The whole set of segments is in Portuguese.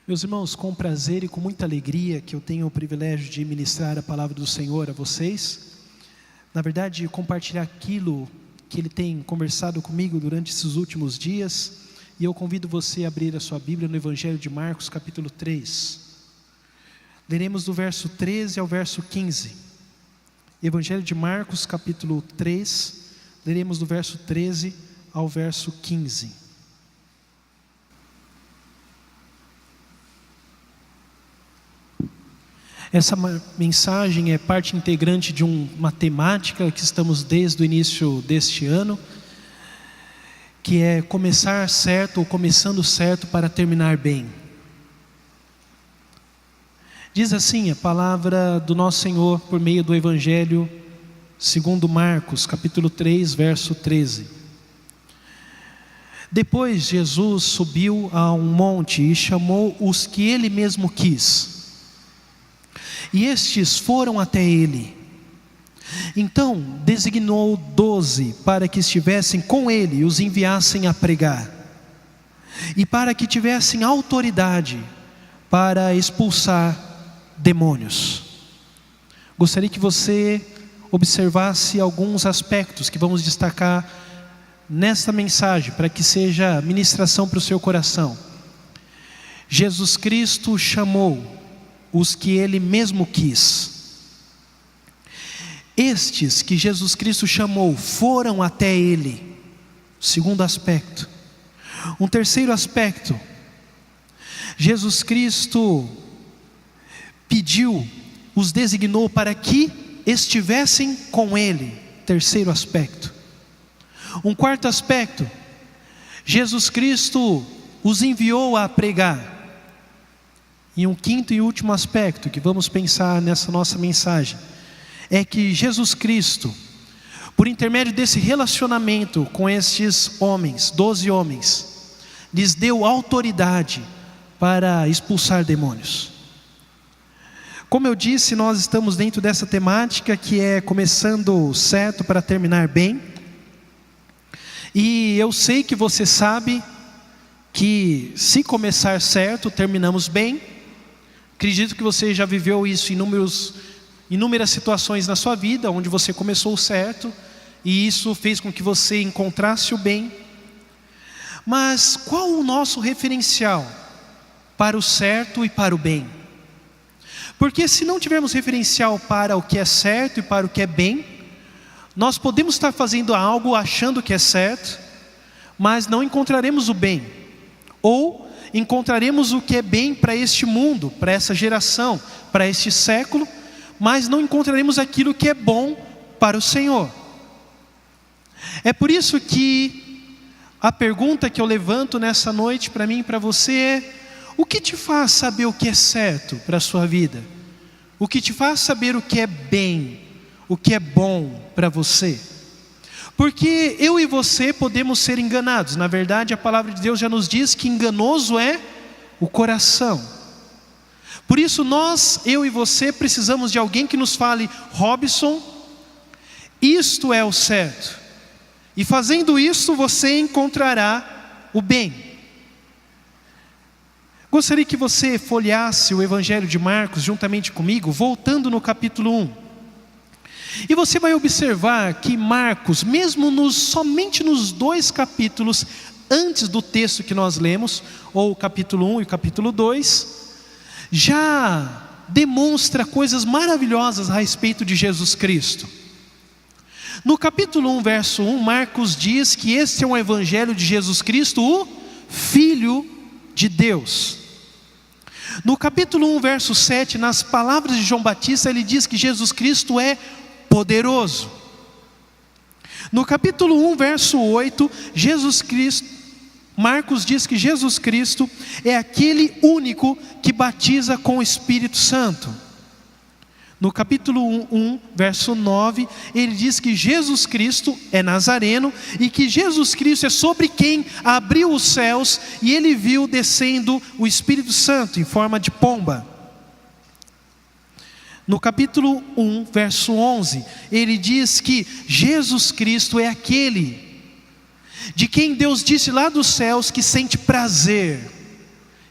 Meus irmãos, com prazer e com muita alegria que eu tenho o privilégio de ministrar a palavra do Senhor a vocês. Na verdade, compartilhar aquilo que Ele tem conversado comigo durante esses últimos dias. E eu convido você a abrir a sua Bíblia no Evangelho de Marcos, capítulo 3. Leremos do verso 13 ao verso 15. Evangelho de Marcos, capítulo 3. Leremos do verso 13 ao verso 15. Essa mensagem é parte integrante de uma temática que estamos desde o início deste ano, que é começar certo ou começando certo para terminar bem. Diz assim a palavra do nosso Senhor por meio do Evangelho segundo Marcos, capítulo 3, verso 13. Depois Jesus subiu a um monte e chamou os que Ele mesmo quis. E estes foram até ele. Então designou 12 para que estivessem com ele e os enviassem a pregar, e para que tivessem autoridade para expulsar demônios. Gostaria que você observasse alguns aspectos que vamos destacar nesta mensagem, para que seja ministração para o seu coração. Jesus Cristo chamou os que Ele mesmo quis. Estes que Jesus Cristo chamou foram até Ele. Segundo aspecto. Um terceiro aspecto: Jesus Cristo pediu, os designou para que estivessem com Ele. Terceiro aspecto. Um quarto aspecto: Jesus Cristo os enviou a pregar. E um quinto e último aspecto que vamos pensar nessa nossa mensagem é que Jesus Cristo, por intermédio desse relacionamento com estes homens, 12 homens, lhes deu autoridade para expulsar demônios. Como eu disse, nós estamos dentro dessa temática que é começando certo para terminar bem. E eu sei que você sabe que se começar certo, terminamos bem. Acredito que você já viveu isso em inúmeras situações na sua vida, onde você começou certo, e isso fez com que você encontrasse o bem. Mas qual o nosso referencial para o certo e para o bem? Porque se não tivermos referencial para o que é certo e para o que é bem, nós podemos estar fazendo algo achando que é certo, mas não encontraremos o bem. Ou encontraremos o que é bem para este mundo, para essa geração, para este século, mas não encontraremos aquilo que é bom para o Senhor. É por isso que a pergunta que eu levanto nessa noite para mim e para você é: o que te faz saber o que é certo para a sua vida? O que te faz saber o que é bem, o que é bom para você? Porque eu e você podemos ser enganados. Na verdade, a palavra de Deus já nos diz que enganoso é o coração. Por isso eu e você precisamos de alguém que nos fale: Robson, isto é o certo. E fazendo isso você encontrará o bem. Gostaria que você folheasse o Evangelho de Marcos juntamente comigo, voltando no capítulo 1. E você vai observar que Marcos, mesmo somente nos 2 capítulos antes do texto que nós lemos, ou o capítulo 1 e o capítulo 2, já demonstra coisas maravilhosas a respeito de Jesus Cristo. No capítulo 1, verso 1, Marcos diz que este é um evangelho de Jesus Cristo, o Filho de Deus. No capítulo 1, verso 7, nas palavras de João Batista, ele diz que Jesus Cristo é poderoso. No capítulo 1, verso 8, Marcos diz que Jesus Cristo é aquele único que batiza com o Espírito Santo. No capítulo 1, verso 9, ele diz que Jesus Cristo é nazareno e que Jesus Cristo é sobre quem abriu os céus e ele viu descendo o Espírito Santo em forma de pomba. No capítulo 1, verso 11, ele diz que Jesus Cristo é aquele de quem Deus disse lá dos céus que sente prazer,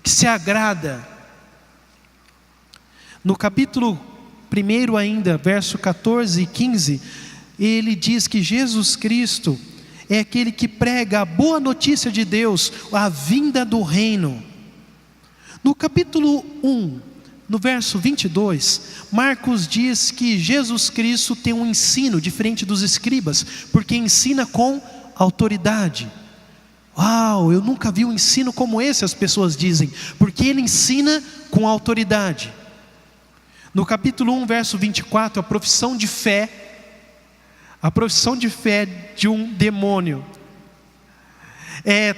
que se agrada. No capítulo 1 ainda, verso 14 e 15, ele diz que Jesus Cristo é aquele que prega a boa notícia de Deus, a vinda do reino. No capítulo 1, no verso 22, Marcos diz que Jesus Cristo tem um ensino diferente dos escribas, porque ensina com autoridade. Uau, eu nunca vi um ensino como esse, as pessoas dizem, porque ele ensina com autoridade. No capítulo 1, verso 24, a profissão de fé de um demônio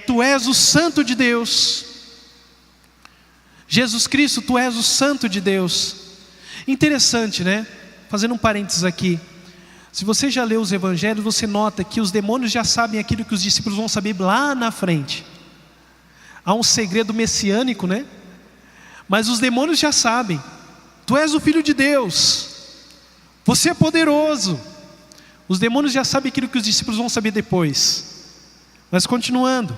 tu és o santo de Deus. Jesus Cristo, tu és o santo de Deus. Interessante, né? Fazendo um parênteses aqui, se você já leu os evangelhos, você nota que os demônios já sabem aquilo que os discípulos vão saber lá na frente. Há um segredo messiânico, né? Mas os demônios já sabem: tu és o Filho de Deus, você é poderoso. Os demônios já sabem aquilo que os discípulos vão saber depois. Mas continuando,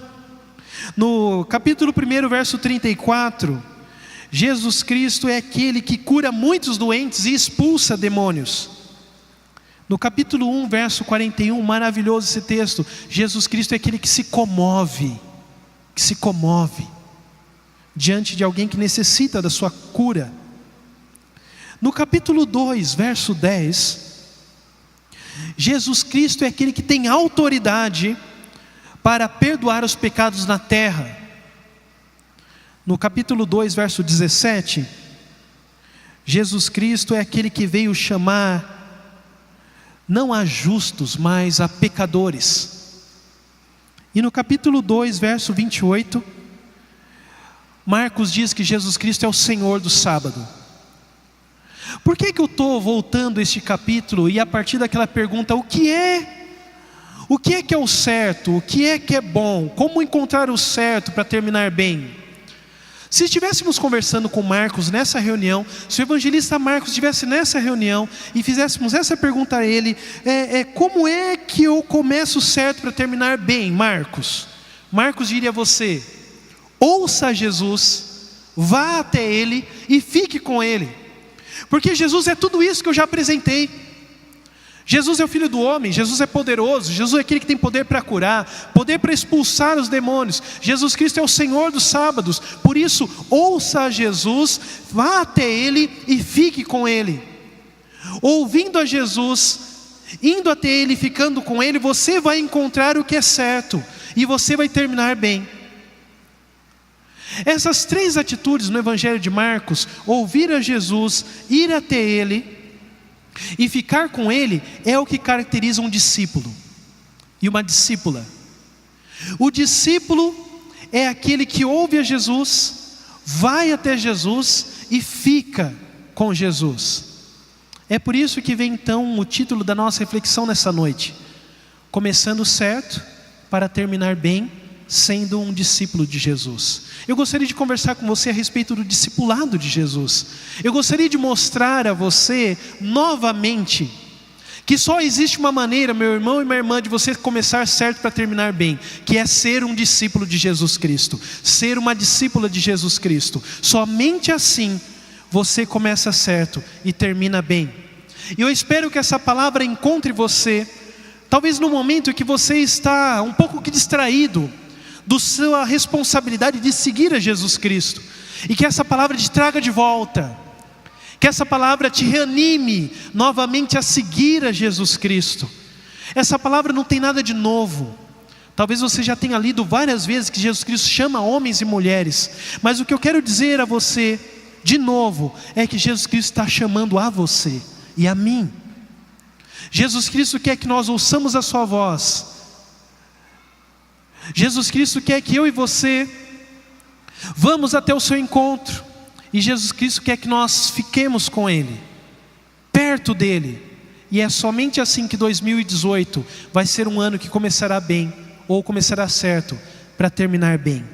no capítulo 1, verso 34, Jesus Cristo é aquele que cura muitos doentes e expulsa demônios. No capítulo 1, verso 41, maravilhoso esse texto, Jesus Cristo é aquele que se comove diante de alguém que necessita da sua cura. No capítulo 2, verso 10, Jesus Cristo é aquele que tem autoridade para perdoar os pecados na terra. No capítulo 2, verso 17, Jesus Cristo é aquele que veio chamar não a justos, mas a pecadores. E no capítulo 2, verso 28, Marcos diz que Jesus Cristo é o Senhor do sábado. Por que eu estou voltando a este capítulo e a partir daquela pergunta, o que é que é o certo? O que é bom? Como encontrar o certo para terminar bem? Se estivéssemos conversando com Marcos nessa reunião, se o evangelista Marcos estivesse nessa reunião e fizéssemos essa pergunta a ele, como é que eu começo certo para terminar bem, Marcos? Marcos diria a você: ouça Jesus, vá até Ele e fique com Ele, porque Jesus é tudo isso que eu já apresentei. Jesus é o Filho do homem, Jesus é poderoso, Jesus é aquele que tem poder para curar, poder para expulsar os demônios. Jesus Cristo é o Senhor dos sábados. Por isso, ouça a Jesus, vá até Ele e fique com Ele. Ouvindo a Jesus, indo até Ele, ficando com Ele, você vai encontrar o que é certo e você vai terminar bem. Essas três atitudes no Evangelho de Marcos, ouvir a Jesus, ir até Ele e ficar com Ele, é o que caracteriza um discípulo e uma discípula. O discípulo é aquele que ouve a Jesus, vai até Jesus e fica com Jesus. É por isso que vem então o título da nossa reflexão nessa noite: começando certo para terminar bem, sendo um discípulo de Jesus. Eu gostaria de conversar com você a respeito do discipulado de Jesus. Eu gostaria de mostrar a você novamente que só existe uma maneira, meu irmão e minha irmã, de você começar certo para terminar bem, que é ser um discípulo de Jesus Cristo, ser uma discípula de Jesus Cristo. Somente assim você começa certo e termina bem. E eu espero que essa palavra encontre você, talvez no momento em que você está um pouco distraído da sua responsabilidade de seguir a Jesus Cristo, e que essa palavra te traga de volta, que essa palavra te reanime novamente a seguir a Jesus Cristo. Essa palavra não tem nada de novo. Talvez você já tenha lido várias vezes que Jesus Cristo chama homens e mulheres, mas o que eu quero dizer a você de novo é que Jesus Cristo está chamando a você e a mim. Jesus Cristo quer que nós ouçamos a sua voz. Jesus Cristo quer que eu e você vamos até o seu encontro. E Jesus Cristo quer que nós fiquemos com Ele, perto dEle. E é somente assim que 2018 vai ser um ano que começará bem, ou começará certo para terminar bem.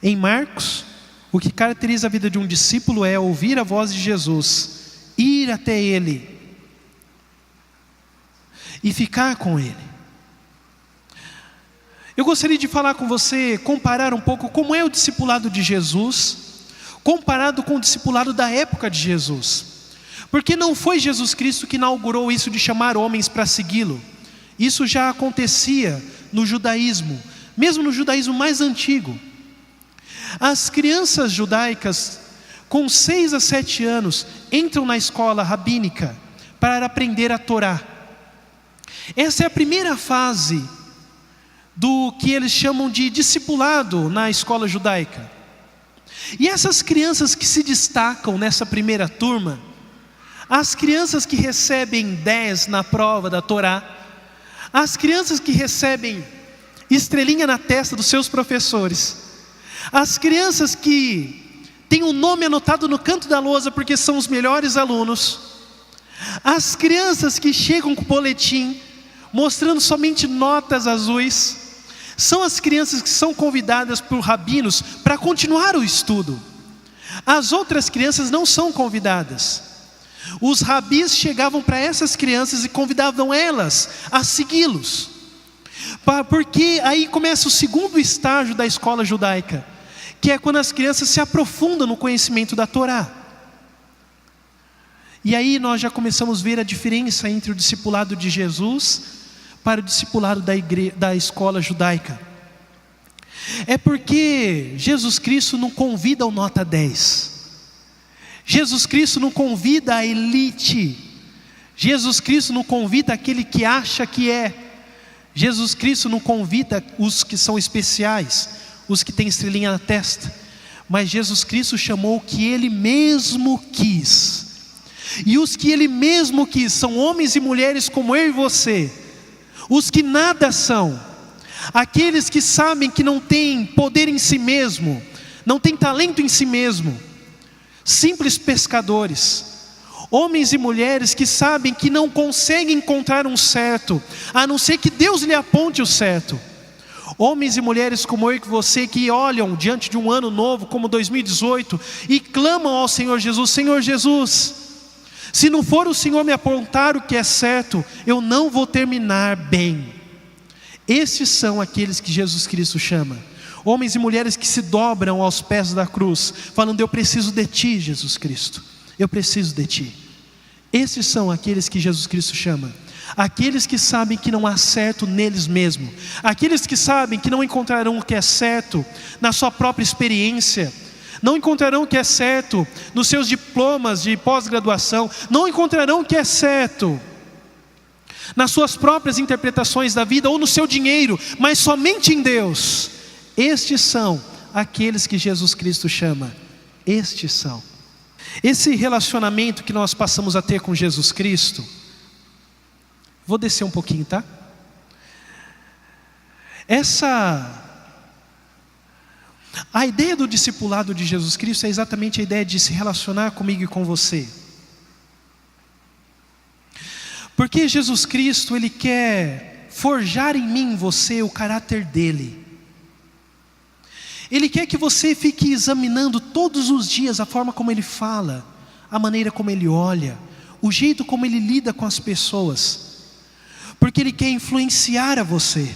Em Marcos, o que caracteriza a vida de um discípulo é ouvir a voz de Jesus, ir até Ele e ficar com Ele. eu gostaria de falar com você, comparar um pouco como é o discipulado de Jesus, comparado com o discipulado da época de Jesus. Porque não foi Jesus Cristo que inaugurou isso de chamar homens para segui-lo. Isso já acontecia no judaísmo, mesmo no judaísmo mais antigo. As crianças judaicas, com 6 a 7 anos, entram na escola rabínica para aprender a Torá. Essa é a primeira fase do que eles chamam de discipulado na escola judaica. E essas crianças que se destacam nessa primeira turma, as crianças que recebem 10 na prova da Torá, as crianças que recebem estrelinha na testa dos seus professores, as crianças que têm o nome anotado no canto da lousa porque são os melhores alunos, as crianças que chegam com boletim mostrando somente notas azuis, são as crianças que são convidadas por rabinos para continuar o estudo. As outras crianças não são convidadas. Os rabis chegavam para essas crianças e convidavam elas a segui-los, porque aí começa o segundo estágio da escola judaica, que é quando as crianças se aprofundam no conhecimento da Torá. E aí nós já começamos a ver a diferença entre o discipulado de Jesus para o discipulado da escola judaica. É porque Jesus Cristo não convida o nota 10. Jesus Cristo não convida a elite. Jesus Cristo não convida aquele que acha que é. Jesus Cristo não convida os que são especiais, os que têm estrelinha na testa. Mas Jesus Cristo chamou o que Ele mesmo quis. E os que Ele mesmo quis são homens e mulheres como eu e você, os que nada são, aqueles que sabem que não têm poder em si mesmo, não têm talento em si mesmo, simples pescadores, homens e mulheres que sabem que não conseguem encontrar um certo, a não ser que Deus lhe aponte o certo. Homens e mulheres como eu e você, que olham diante de um ano novo como 2018 e clamam ao Senhor Jesus: Senhor Jesus, se não for o Senhor me apontar o que é certo, eu não vou terminar bem. Esses são aqueles que Jesus Cristo chama. Homens e mulheres que se dobram aos pés da cruz, falando: eu preciso de Ti, Jesus Cristo, eu preciso de Ti. Esses são aqueles que Jesus Cristo chama. Aqueles que sabem que não há certo neles mesmos, aqueles que sabem que não encontrarão o que é certo na sua própria experiência, não encontrarão o que é certo nos seus diplomas de pós-graduação, não encontrarão o que é certo nas suas próprias interpretações da vida ou no seu dinheiro, mas somente em Deus. Estes são aqueles que Jesus Cristo chama. Estes são. Esse relacionamento que nós passamos a ter com Jesus Cristo, vou descer um pouquinho, tá? A ideia do discipulado de Jesus Cristo é exatamente a ideia de se relacionar comigo e com você. Porque Jesus Cristo, Ele quer forjar em mim, em você, o caráter dEle. Ele quer que você fique examinando todos os dias a forma como Ele fala, a maneira como Ele olha, o jeito como Ele lida com as pessoas, porque Ele quer influenciar a você.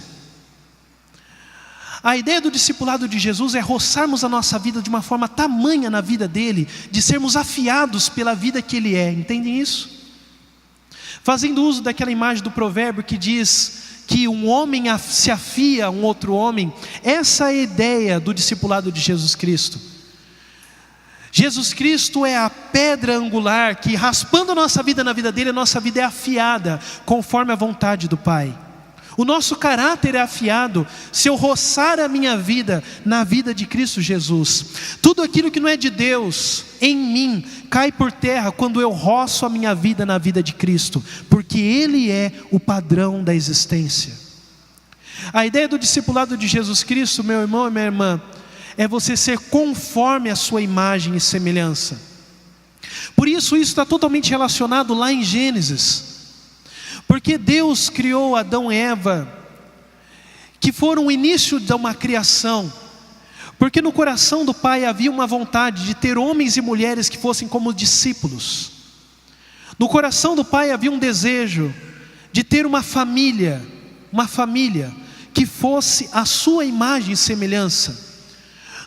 A ideia do discipulado de Jesus é roçarmos a nossa vida de uma forma tamanha na vida dEle, de sermos afiados pela vida que Ele é, entendem isso? Fazendo uso daquela imagem do provérbio que diz que um homem se afia a um outro homem, essa é a ideia do discipulado de Jesus Cristo. Jesus Cristo é a pedra angular que, raspando a nossa vida na vida dele, a nossa vida é afiada conforme a vontade do Pai. O nosso caráter é afiado se eu roçar a minha vida na vida de Cristo Jesus. Tudo aquilo que não é de Deus em mim cai por terra quando eu roço a minha vida na vida de Cristo, porque Ele é o padrão da existência. A ideia do discipulado de Jesus Cristo, meu irmão e minha irmã, é você ser conforme a sua imagem e semelhança. Por isso está totalmente relacionado lá em Gênesis. Porque Deus criou Adão e Eva, que foram o início de uma criação, porque no coração do Pai havia uma vontade de ter homens e mulheres que fossem como discípulos. No coração do Pai havia um desejo de ter uma família fosse a sua imagem e semelhança.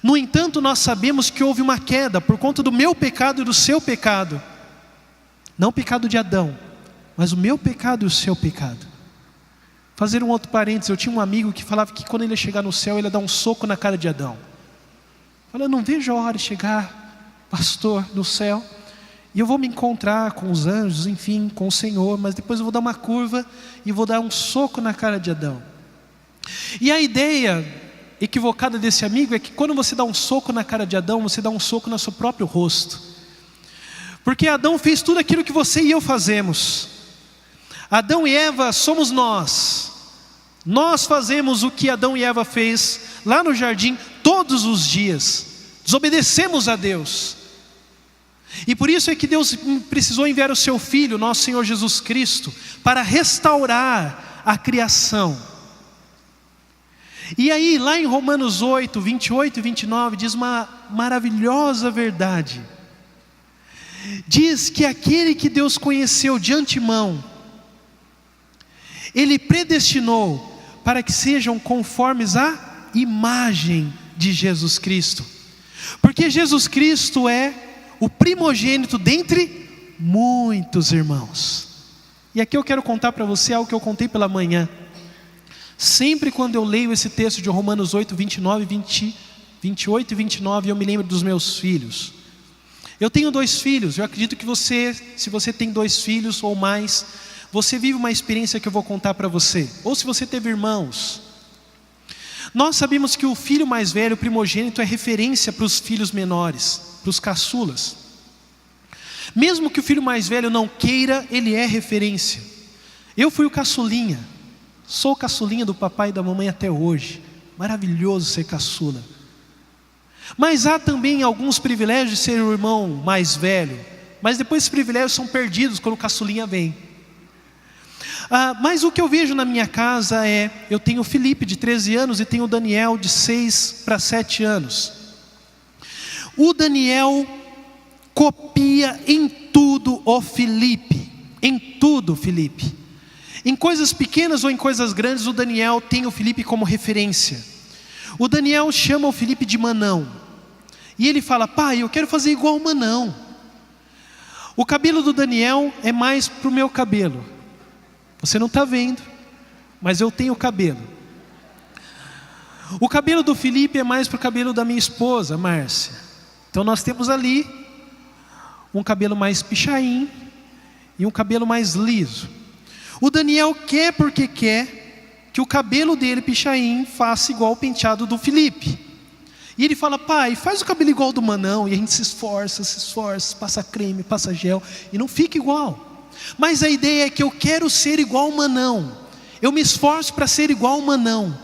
No entanto, nós sabemos que houve uma queda por conta do meu pecado e do seu pecado. Não o pecado de Adão, mas o meu pecado e o seu pecado. Fazer um outro parênteses, eu tinha um amigo que falava que quando ele ia chegar no céu, ele ia dar um soco na cara de Adão. Falei, eu não vejo a hora de chegar, pastor, no céu, e eu vou me encontrar com os anjos, enfim, com o Senhor, mas depois eu vou dar uma curva e vou dar um soco na cara de Adão. E a ideia equivocada desse amigo é que quando você dá um soco na cara de Adão, você dá um soco no seu próprio rosto. Porque Adão fez tudo aquilo que você e eu fazemos. Adão e Eva somos nós. Nós fazemos o que Adão e Eva fez lá no jardim todos os dias. Desobedecemos a Deus. E por isso é que Deus precisou enviar o seu Filho, nosso Senhor Jesus Cristo, para restaurar a criação. E aí, lá em Romanos 8, 28 e 29, diz uma maravilhosa verdade. Diz que aquele que Deus conheceu de antemão, Ele predestinou para que sejam conformes à imagem de Jesus Cristo. Porque Jesus Cristo é o primogênito dentre muitos irmãos. E aqui eu quero contar para você algo que eu contei pela manhã. Sempre quando eu leio esse texto de Romanos 8, 28 e 29, eu me lembro dos meus filhos. Eu tenho 2 filhos, eu acredito que você, se você tem 2 filhos ou mais, você vive uma experiência que eu vou contar para você. Ou se você teve irmãos. Nós sabemos que o filho mais velho, o primogênito, é referência para os filhos menores, para os caçulas. Mesmo que o filho mais velho não queira, ele é referência. Eu fui o caçulinha. Sou caçulinha do papai e da mamãe até hoje. Maravilhoso ser caçula. Mas há também alguns privilégios de ser o irmão mais velho. Mas depois esses privilégios são perdidos quando o caçulinha vem. Mas o que eu vejo na minha casa é, eu tenho o Felipe de 13 anos e tenho o Daniel de 6 para 7 anos. O Daniel copia em tudo o Felipe. Em tudo, Felipe. Em coisas pequenas ou em coisas grandes, o Daniel tem o Felipe como referência. O Daniel chama o Felipe de Manão. E ele fala, pai, eu quero fazer igual o Manão. O cabelo do Daniel é mais para o meu cabelo. Você não está vendo, mas eu tenho cabelo. O cabelo do Felipe é mais para o cabelo da minha esposa, Márcia. Então nós temos ali um cabelo mais pichain e um cabelo mais liso. O Daniel quer porque quer que o cabelo dele, pichain, faça igual o penteado do Felipe. E ele fala, pai, faz o cabelo igual do Manão. E a gente se esforça, passa creme, passa gel, e não fica igual. Mas a ideia é que eu quero ser igual ao Manão. Eu me esforço para ser igual ao Manão.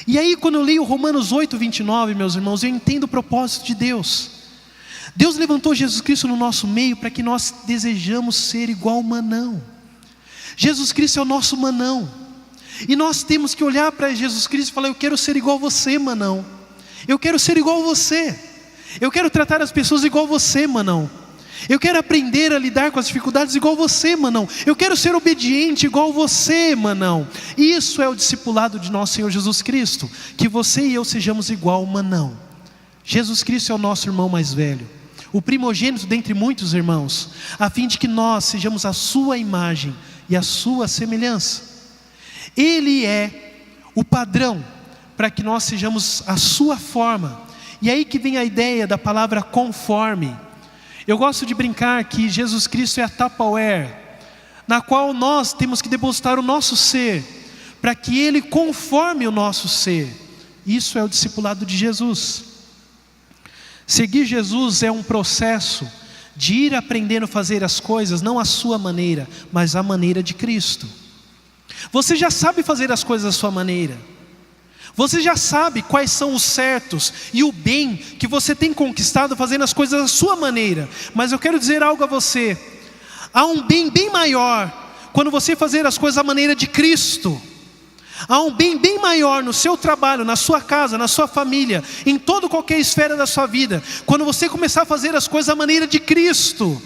E aí quando eu leio Romanos 8, 29, meus irmãos, eu entendo o propósito de Deus. Deus levantou Jesus Cristo no nosso meio para que nós desejamos ser igual ao Manão. Jesus Cristo é o nosso Manão. E nós temos que olhar para Jesus Cristo e falar, eu quero ser igual a você, Manão. Eu quero ser igual a você. Eu quero tratar as pessoas igual a você, Manão. Eu quero aprender a lidar com as dificuldades igual a você, Manão. Eu quero ser obediente igual a você, Manão. Isso é o discipulado de nosso Senhor Jesus Cristo. Que você e eu sejamos igual ao Manão. Jesus Cristo é o nosso irmão mais velho, o primogênito dentre muitos irmãos, a fim de que nós sejamos a sua imagem e a sua semelhança. Ele é o padrão para que nós sejamos a sua forma. E aí que vem a ideia da palavra conforme. Eu gosto de brincar que Jesus Cristo é a Tupperware, na qual nós temos que depositar o nosso ser, para que Ele conforme o nosso ser. Isso é o discipulado de Jesus. Seguir Jesus é um processo de ir aprendendo a fazer as coisas, não a sua maneira, mas a maneira de Cristo. Você já sabe fazer as coisas à sua maneira. Você já sabe quais são os certos e o bem que você tem conquistado fazendo as coisas à sua maneira. Mas eu quero dizer algo a você. Há um bem bem maior quando você fazer as coisas à maneira de Cristo. Há um bem bem maior no seu trabalho, na sua casa, na sua família, em toda qualquer esfera da sua vida, quando você começar a fazer as coisas à maneira de Cristo.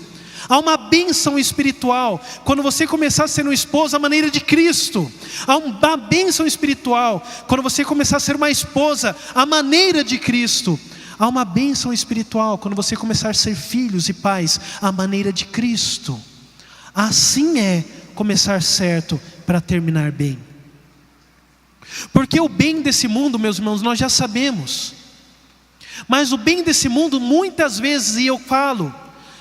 Há uma bênção espiritual quando você começar a ser um esposo à maneira de Cristo. Há uma bênção espiritual quando você começar a ser uma esposa à maneira de Cristo. Há uma bênção espiritual quando você começar a ser filhos e pais à maneira de Cristo. Assim é começar certo para terminar bem. Porque o bem desse mundo, meus irmãos, nós já sabemos. Mas o bem desse mundo muitas vezes, e eu falo,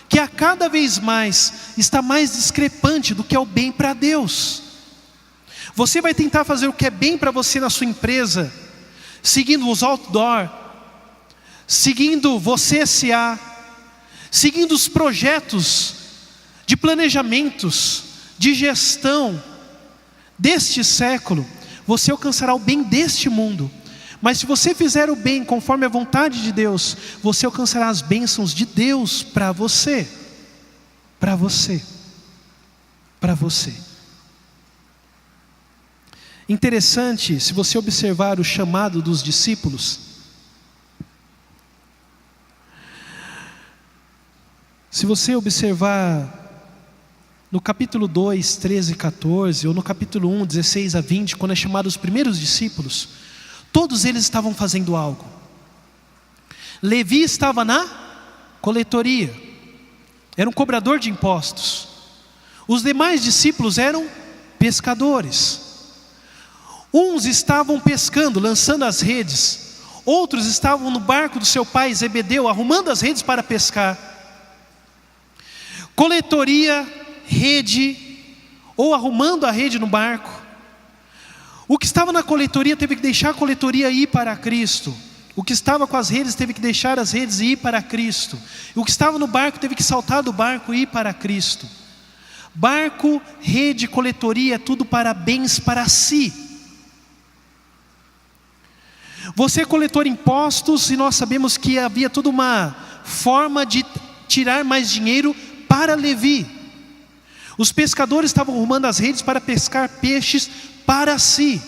que a cada vez mais está mais discrepante do que é o bem para Deus. Você vai tentar fazer o que é bem para você na sua empresa, seguindo os outdoor, seguindo você S.A., seguindo os projetos de planejamentos, de gestão deste século. Você alcançará o bem deste mundo. Mas se você fizer o bem conforme a vontade de Deus, você alcançará as bênçãos de Deus para você. Para você. Para você. Interessante, se você observar o chamado dos discípulos. Se você observar no capítulo 2, 13 e 14, ou no capítulo 1, 16 a 20, quando é chamado os primeiros discípulos, todos eles estavam fazendo algo. Levi estava na coletoria, era um cobrador de impostos. Os demais discípulos eram pescadores. Uns estavam pescando, lançando as redes. Outros estavam no barco do seu pai Zebedeu, arrumando as redes para pescar. Coletoria, rede, ou arrumando a rede no barco. O que estava na coletoria teve que deixar a coletoria e ir para Cristo. O que estava com as redes teve que deixar as redes e ir para Cristo. O que estava no barco teve que saltar do barco e ir para Cristo. Barco, rede, coletoria, é tudo para bens para si. Você é coletor de impostos e nós sabemos que havia toda uma forma de tirar mais dinheiro para Levi. Os pescadores estavam arrumando as redes para pescar peixes para si.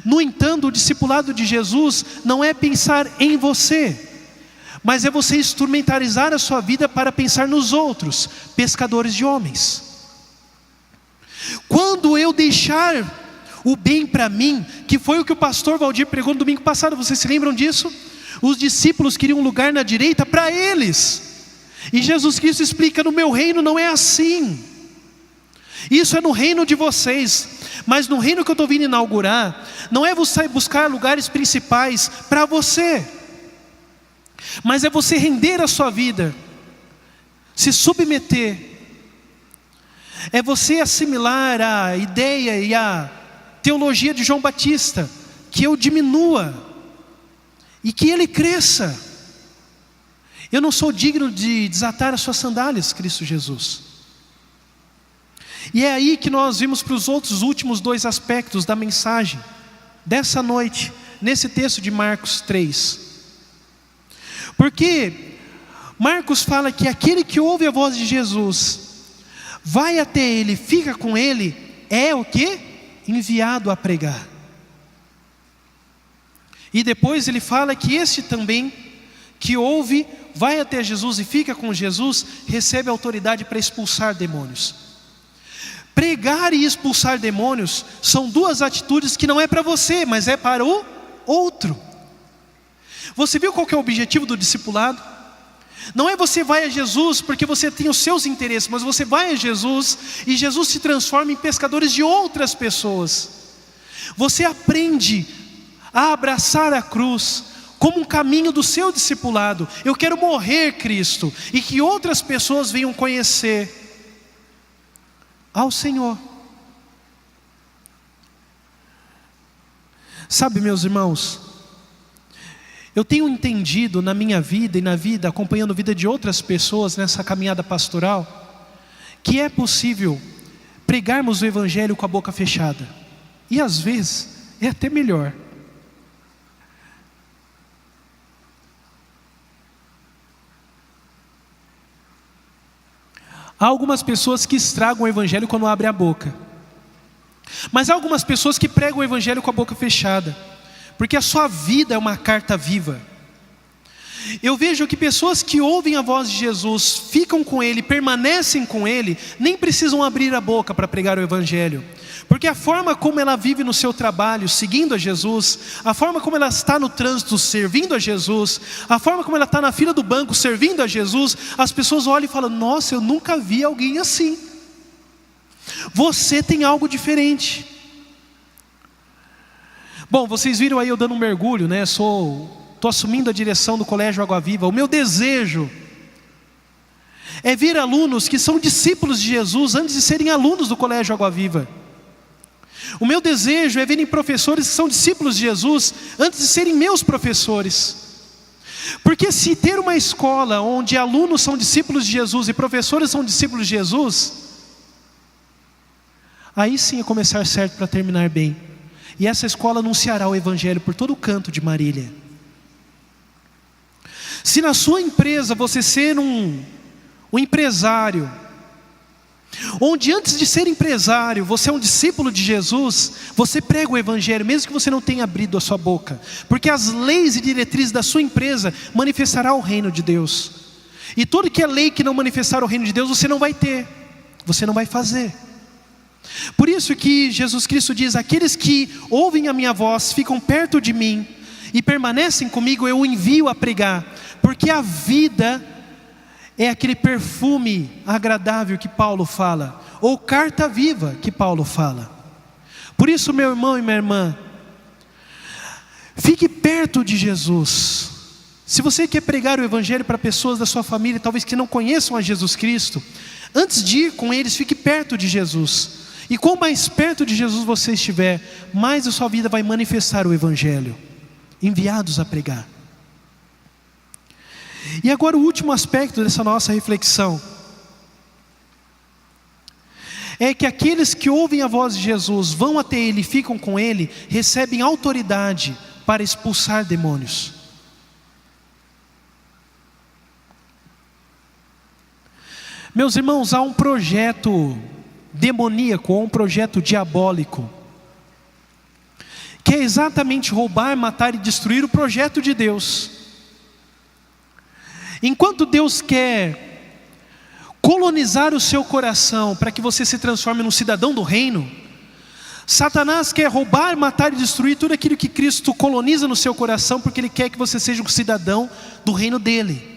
No entanto, o discipulado de Jesus não é pensar em você, mas é você instrumentalizar a sua vida para pensar nos outros, pescadores de homens. Quando eu deixar o bem para mim, que foi o que o pastor Valdir pregou no domingo passado, vocês se lembram disso? Os discípulos queriam um lugar na direita para eles, e Jesus Cristo explica: no meu reino não é assim. Isso é no reino de vocês, mas no reino que eu estou vindo inaugurar, não é você buscar lugares principais para você, mas é você render a sua vida, se submeter, é você assimilar a ideia e a teologia de João Batista, que eu diminua e que ele cresça. Eu não sou digno de desatar as suas sandálias, Cristo Jesus. E é aí que nós vimos para os outros últimos dois aspectos da mensagem dessa noite, nesse texto de Marcos 3. Porque Marcos fala que aquele que ouve a voz de Jesus, vai até ele, fica com ele, é o quê? Enviado a pregar. E depois ele fala que este também, que ouve, vai até Jesus e fica com Jesus, recebe autoridade para expulsar demônios. Pregar e expulsar demônios são duas atitudes que não é para você, mas é para o outro. Você viu qual que é o objetivo do discipulado? Não é você vai a Jesus porque você tem os seus interesses, mas você vai a Jesus e Jesus se transforma em pescadores de outras pessoas. Você aprende a abraçar a cruz como um caminho do seu discipulado. Eu quero morrer, Cristo, e que outras pessoas venham conhecer ao Senhor. Sabe, meus irmãos, eu tenho entendido na minha vida e na vida, acompanhando a vida de outras pessoas nessa caminhada pastoral, que é possível pregarmos o Evangelho com a boca fechada. E às vezes é até melhor. Há algumas pessoas que estragam o Evangelho quando abrem a boca. Mas há algumas pessoas que pregam o Evangelho com a boca fechada, porque a sua vida é uma carta viva. Eu vejo que pessoas que ouvem a voz de Jesus, ficam com Ele, permanecem com Ele, nem precisam abrir a boca para pregar o Evangelho. Porque a forma como ela vive no seu trabalho, seguindo a Jesus, a forma como ela está no trânsito, servindo a Jesus, a forma como ela está na fila do banco, servindo a Jesus, as pessoas olham e falam: nossa, eu nunca vi alguém assim. Você tem algo diferente. Bom, vocês viram aí eu dando um mergulho, né? Estou assumindo a direção do Colégio Água Viva. O meu desejo é ver alunos que são discípulos de Jesus antes de serem alunos do Colégio Água Viva. O meu desejo é verem professores que são discípulos de Jesus antes de serem meus professores. Porque se ter uma escola onde alunos são discípulos de Jesus e professores são discípulos de Jesus, aí sim é começar certo para terminar bem. E essa escola anunciará o Evangelho por todo o canto de Marília. Se na sua empresa você ser um empresário, onde antes de ser empresário você é um discípulo de Jesus, você prega o Evangelho, mesmo que você não tenha abrido a sua boca, porque as leis e diretrizes da sua empresa manifestará o reino de Deus. E tudo que é lei que não manifestar o reino de Deus, você não vai ter, você não vai fazer. Por isso que Jesus Cristo diz: aqueles que ouvem a minha voz, ficam perto de mim e permanecem comigo, eu o envio a pregar. Porque a vida é aquele perfume agradável que Paulo fala, ou carta viva que Paulo fala. Por isso, meu irmão e minha irmã, fique perto de Jesus. Se você quer pregar o Evangelho para pessoas da sua família, talvez que não conheçam a Jesus Cristo, antes de ir com eles, fique perto de Jesus. E quanto mais perto de Jesus você estiver, mais a sua vida vai manifestar o Evangelho, enviados a pregar. E agora o último aspecto dessa nossa reflexão é que aqueles que ouvem a voz de Jesus, vão até Ele e ficam com Ele, recebem autoridade para expulsar demônios. Meus irmãos, há um projeto demoníaco, ou um projeto diabólico, que é exatamente roubar, matar e destruir o projeto de Deus. Enquanto Deus quer colonizar o seu coração para que você se transforme num cidadão do reino, Satanás quer roubar, matar e destruir tudo aquilo que Cristo coloniza no seu coração, porque Ele quer que você seja um cidadão do reino dEle.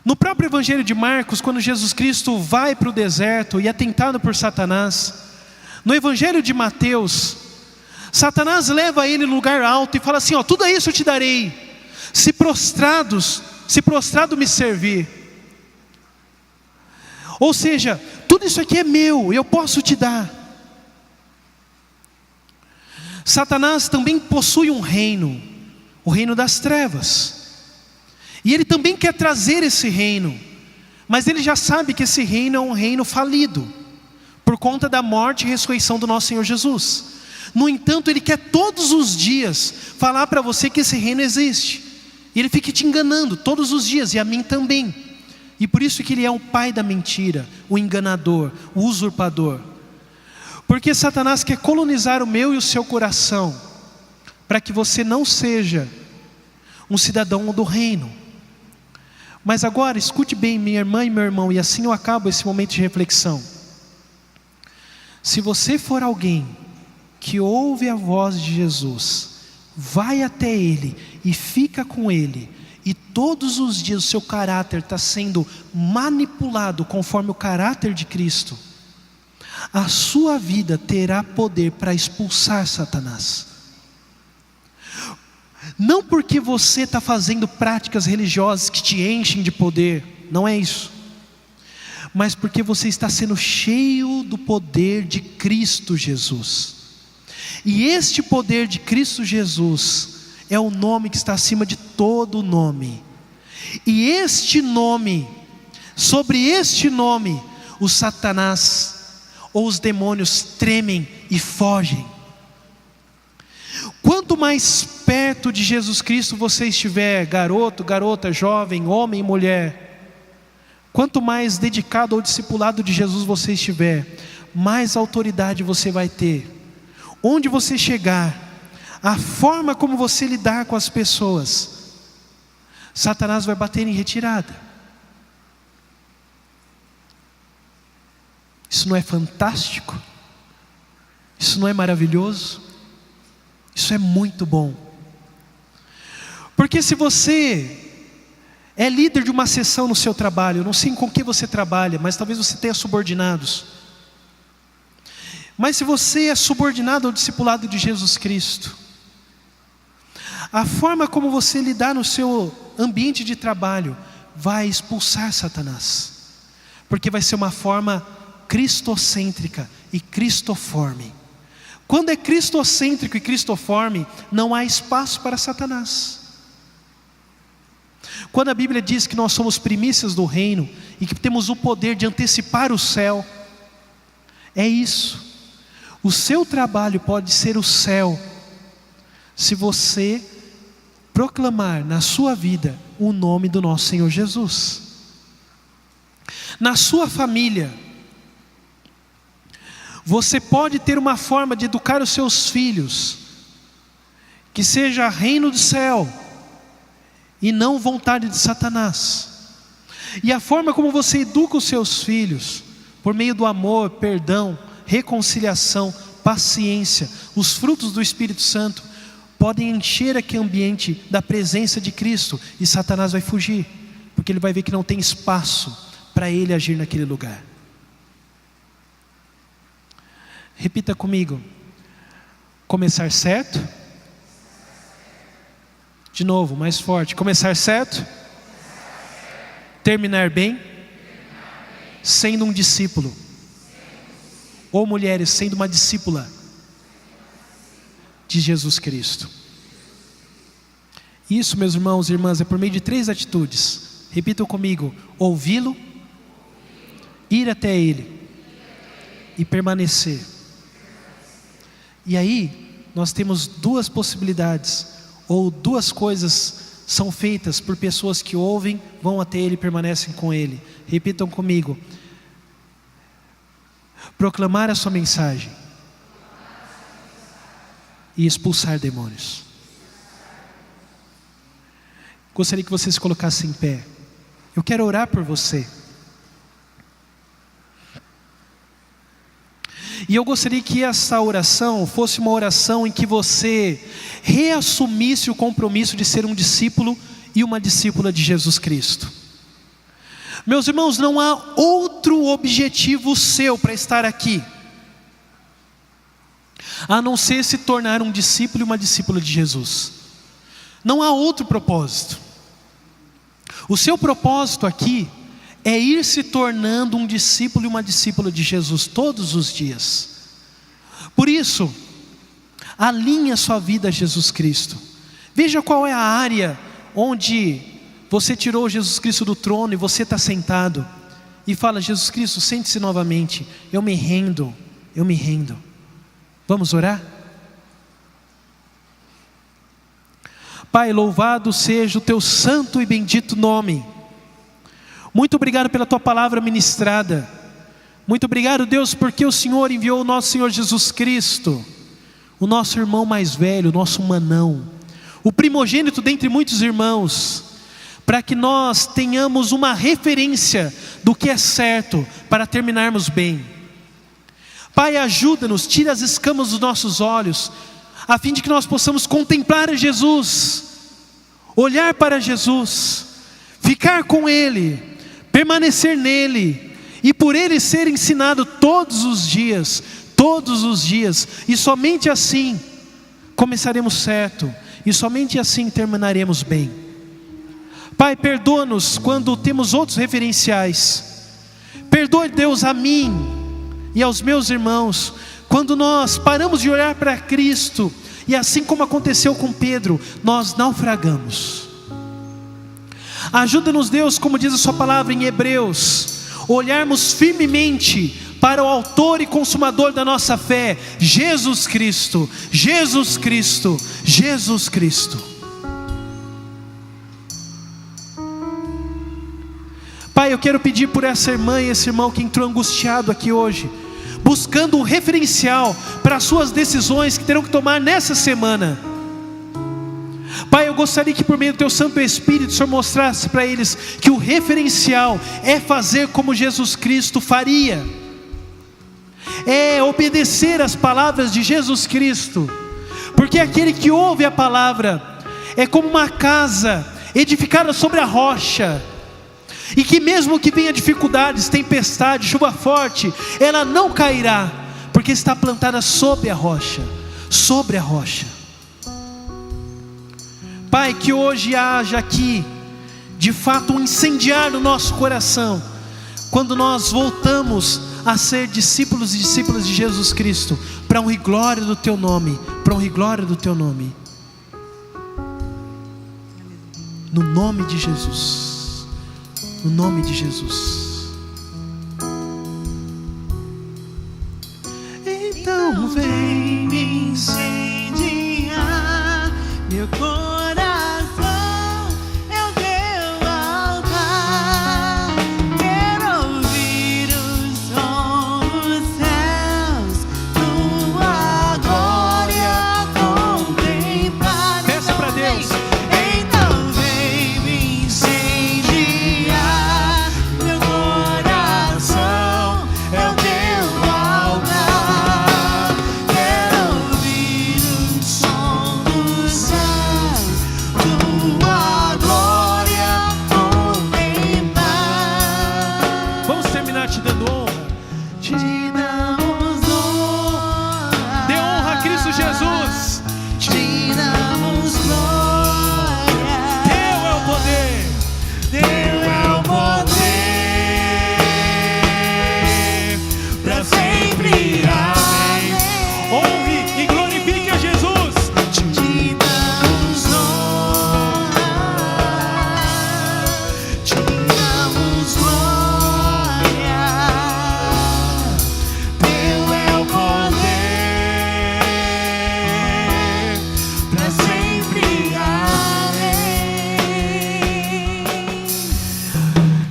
No próprio Evangelho de Marcos, quando Jesus Cristo vai para o deserto e é tentado por Satanás, no Evangelho de Mateus, Satanás leva ele no lugar alto e fala assim: ó, tudo isso eu te darei, se prostrado me servir. Ou seja, tudo isso aqui é meu, eu posso te dar. Satanás também possui um reino, o reino das trevas. E ele também quer trazer esse reino, mas ele já sabe que esse reino é um reino falido, por conta da morte e ressurreição do nosso Senhor Jesus. No entanto, ele quer todos os dias falar para você que esse reino existe. E ele fica te enganando todos os dias, e a mim também. E por isso que ele é o pai da mentira, o enganador, o usurpador. Porque Satanás quer colonizar o meu e o seu coração, para que você não seja um cidadão do reino. Mas agora, escute bem, minha irmã e meu irmão, e assim eu acabo esse momento de reflexão. Se você for alguém que ouve a voz de Jesus, vai até Ele e fica com Ele, e todos os dias o seu caráter está sendo manipulado conforme o caráter de Cristo, a sua vida terá poder para expulsar Satanás. Não porque você está fazendo práticas religiosas que te enchem de poder, não é isso, mas porque você está sendo cheio do poder de Cristo Jesus. E este poder de Cristo Jesus é o nome que está acima de todo nome. E este nome, sobre este nome, o Satanás ou os demônios tremem e fogem. Quanto mais perto de Jesus Cristo você estiver, garoto, garota, jovem, homem e mulher, quanto mais dedicado ao discipulado de Jesus você estiver, mais autoridade você vai ter. Onde você chegar, a forma como você lidar com as pessoas, Satanás vai bater em retirada. Isso não é fantástico? Isso não é maravilhoso? Isso é muito bom. Porque se você é líder de uma seção no seu trabalho, eu não sei com que você trabalha, mas talvez você tenha subordinados. Mas se você é subordinado ao discipulado de Jesus Cristo, a forma como você lidar no seu ambiente de trabalho vai expulsar Satanás. Porque vai ser uma forma cristocêntrica e cristoforme. Quando é cristocêntrico e cristoforme, não há espaço para Satanás. Quando a Bíblia diz que nós somos primícias do reino e que temos o poder de antecipar o céu, é isso. O seu trabalho pode ser o céu, se você proclamar na sua vida o nome do nosso Senhor Jesus. Na sua família, você pode ter uma forma de educar os seus filhos, que seja reino do céu, e não vontade de Satanás. E a forma como você educa os seus filhos, por meio do amor, perdão, reconciliação, paciência, os frutos do Espírito Santo, podem encher aquele ambiente da presença de Cristo, e Satanás vai fugir, porque ele vai ver que não tem espaço para ele agir naquele lugar. Repita comigo: começar certo. De novo, mais forte: começar certo, terminar bem, sendo um discípulo. Ou mulheres, sendo uma discípula de Jesus Cristo. Isso, meus irmãos e irmãs, é por meio de 3 atitudes. Repitam comigo: ouvi-lo, ir até Ele e permanecer. E aí, nós temos 2 possibilidades, ou 2 coisas são feitas por pessoas que ouvem, vão até Ele e permanecem com Ele. Repitam comigo: proclamar a sua mensagem e expulsar demônios. Gostaria que você se colocasse em pé. Eu quero orar por você. E eu gostaria que essa oração fosse uma oração em que você reassumisse o compromisso de ser um discípulo e uma discípula de Jesus Cristo. Meus irmãos, não há outro objetivo seu para estar aqui, a não ser se tornar um discípulo e uma discípula de Jesus. Não há outro propósito. O seu propósito aqui é ir se tornando um discípulo e uma discípula de Jesus todos os dias. Por isso, alinhe a sua vida a Jesus Cristo. Veja qual é a área onde você tirou Jesus Cristo do trono e você está sentado e fala: Jesus Cristo, sente-se novamente, eu me rendo, eu me rendo. Vamos orar? Pai, louvado seja o teu santo e bendito nome. Muito obrigado pela tua palavra ministrada. Muito obrigado, Deus, porque o Senhor enviou o nosso Senhor Jesus Cristo, o nosso irmão mais velho, o nosso manão, o primogênito dentre muitos irmãos, para que nós tenhamos uma referência do que é certo para terminarmos bem. Pai, ajuda-nos, tira as escamas dos nossos olhos, a fim de que nós possamos contemplar a Jesus, olhar para Jesus, ficar com Ele, permanecer nele, e por Ele ser ensinado todos os dias, e somente assim começaremos certo, e somente assim terminaremos bem. Pai, perdoa-nos quando temos outros referenciais. Perdoe, Deus, a mim e aos meus irmãos, quando nós paramos de olhar para Cristo, e assim como aconteceu com Pedro, nós naufragamos. Ajuda-nos, Deus, como diz a sua palavra em Hebreus, olharmos firmemente para o autor e consumador da nossa fé, Jesus Cristo, Jesus Cristo, Jesus Cristo. Pai, eu quero pedir por essa irmã e esse irmão que entrou angustiado aqui hoje, buscando um referencial para as suas decisões que terão que tomar nessa semana. Pai, eu gostaria que por meio do Teu Santo Espírito o Senhor mostrasse para eles que o referencial é fazer como Jesus Cristo faria, é obedecer às palavras de Jesus Cristo, porque aquele que ouve a palavra é como uma casa edificada sobre a rocha, e que mesmo que venha dificuldades, tempestade, chuva forte, ela não cairá, porque está plantada sobre a rocha, sobre a rocha. Pai, que hoje haja aqui, de fato, um incendiar no nosso coração, quando nós voltamos a ser discípulos e discípulas de Jesus Cristo, para honra e glória do Teu nome, para honra e glória do Teu nome. No nome de Jesus, no nome de Jesus. Então vem me incendiar meu coração.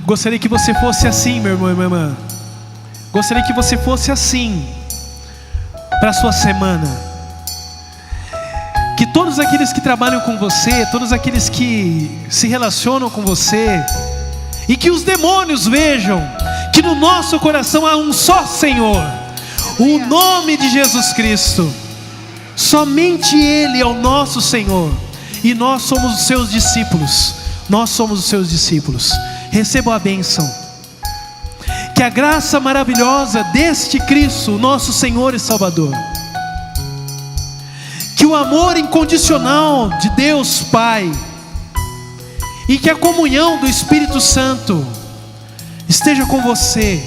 Gostaria que você fosse assim, meu irmão e minha irmã. Gostaria que você fosse assim para a sua semana. Que todos aqueles que trabalham com você, todos aqueles que se relacionam com você, e que os demônios vejam que no nosso coração há um só Senhor, o nome de Jesus Cristo. Somente Ele é o nosso Senhor, e nós somos os seus discípulos. Nós somos os seus discípulos. Recebam a bênção. Que a graça maravilhosa deste Cristo, nosso Senhor e Salvador, que o amor incondicional de Deus Pai, e que a comunhão do Espírito Santo esteja com você,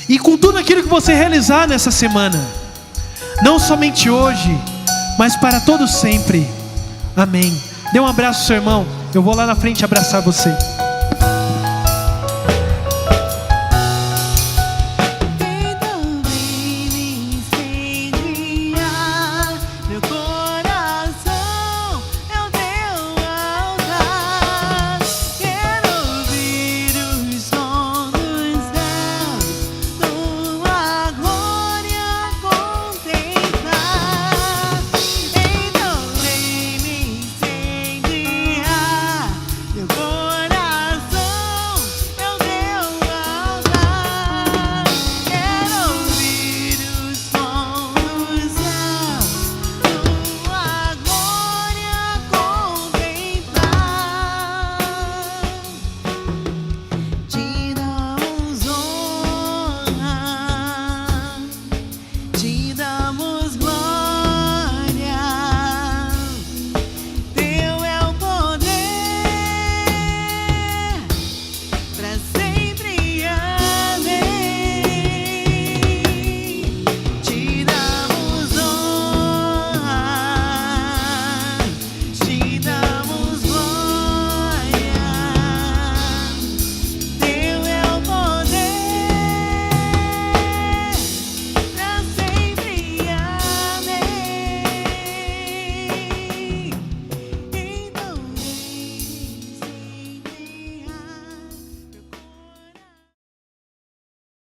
e com tudo aquilo que você realizar nessa semana, não somente hoje, mas para todo sempre. Amém. Dê um abraço ao seu irmão. Eu vou lá na frente abraçar você.